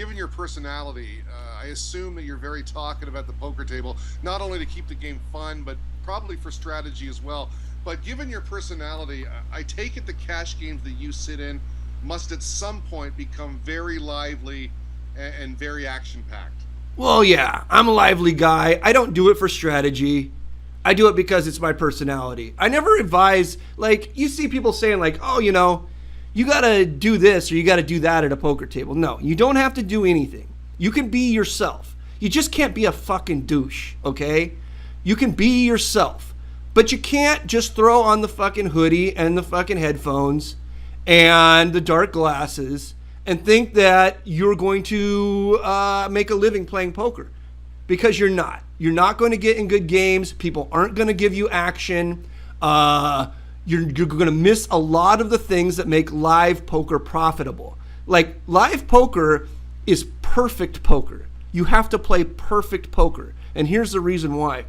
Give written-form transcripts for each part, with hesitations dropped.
given your personality, I assume that you're very talkative at the poker table, not only to keep the game fun, but probably for strategy as well. But given your personality, I take it the cash games that you sit in must at some point become very lively and very action-packed. Well, yeah, I'm a lively guy. I don't do it for strategy. I do it because it's my personality. I never advise, like, you see people saying, like, oh, you know, you got to do this or you got to do that at a poker table. No, you don't have to do anything. You can be yourself. You just can't be a fucking douche, okay? You can be yourself. But you can't just throw on the fucking hoodie and the fucking headphones and the dark glasses and think that you're going to make a living playing poker, because you're not. You're not going to get in good games. People aren't going to give you action. You're going to miss a lot of the things that make live poker profitable. Like, live poker is perfect poker. You have to play perfect poker. And here's the reason why.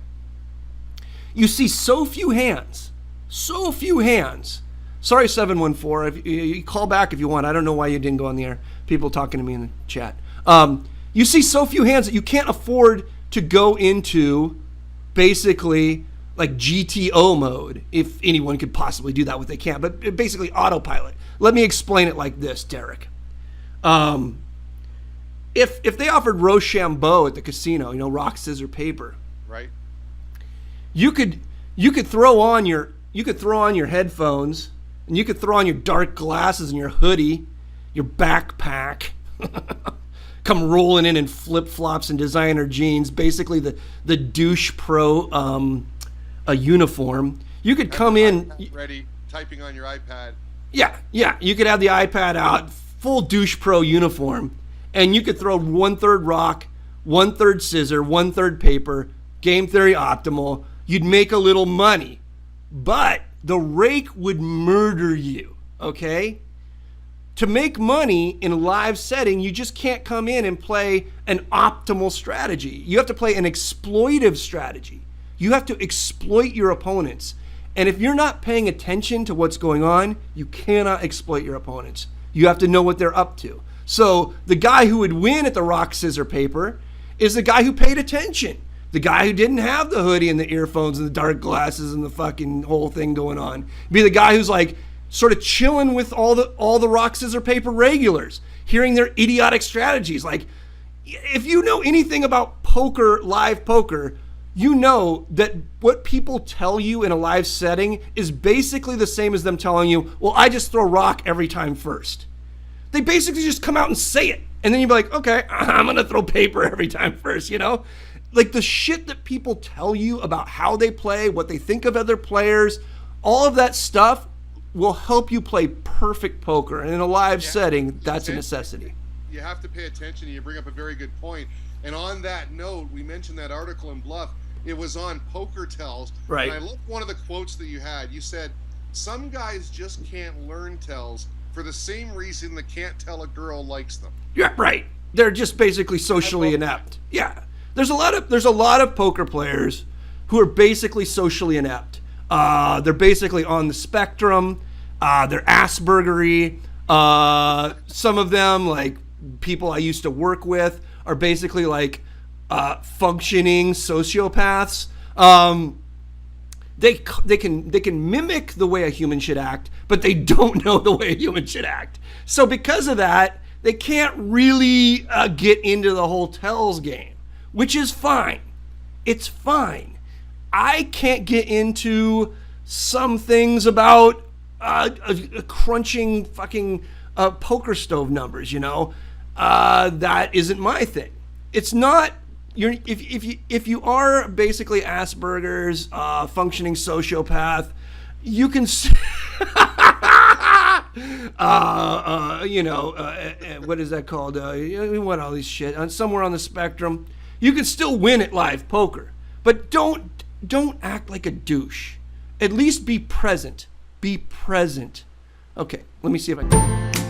You see so few hands. Sorry, 714. If you call back if you want. I don't know why you didn't go on the air. People talking to me in the chat. You see so few hands that you can't afford to go into basically like GTO mode, if anyone could possibly do that, what they can't, but basically autopilot. Let me explain it like this, Derek. If they offered Rochambeau at the casino, you know, rock, scissors, paper, right? You could throw on your headphones, and you could throw on your dark glasses and your hoodie, your backpack, come rolling in flip-flops and designer jeans, basically the douche pro a uniform. You could come in ready, typing on your iPad. Yeah, you could have the iPad out, full douche pro uniform, and you could throw 1/3 rock, 1/3 scissor, 1/3 paper, game theory optimal. You'd make a little money, but the rake would murder you, okay? To make money in a live setting, you just can't come in and play an optimal strategy. You have to play an exploitive strategy. You have to exploit your opponents. And if you're not paying attention to what's going on, you cannot exploit your opponents. You have to know what they're up to. So the guy who would win at the rock, scissor, paper is the guy who paid attention. The guy who didn't have the hoodie and the earphones and the dark glasses and the fucking whole thing going on. Be the guy who's like sort of chilling with all the rock, scissor, paper regulars, hearing their idiotic strategies. Like, if you know anything about poker, live poker, you know that what people tell you in a live setting is basically the same as them telling you, well, I just throw rock every time first. They basically just come out and say it. And then you'd be like, okay, I'm going to throw paper every time first, you know? Like, the shit that people tell you about how they play, what they think of other players, all of that stuff will help you play perfect poker. And in a live setting, that's a necessity. You have to pay attention. You bring up a very good point. And on that note, we mentioned that article in Bluff. It was on Poker Tells. Right. And I loved one of the quotes that you had. You said, some guys just can't learn tells for the same reason they can't tell a girl likes them. Yeah, right. They're just basically socially inept. Yeah. There's a lot of poker players who are basically socially inept. They're basically on the spectrum. They're Aspergery. Some of them, like people I used to work with, are basically like functioning sociopaths. They can mimic the way a human should act, but they don't know the way a human should act. So because of that, they can't really get into the whole tells game. Which is fine. It's fine. I can't get into some things about crunching fucking poker stove numbers, you know? That isn't my thing. It's not. If you are basically Asperger's, functioning sociopath, you can what is that called? What all these shit? Somewhere on the spectrum. You can still win at live poker, but don't act like a douche. At least be present. Be present. Okay, let me see if I can.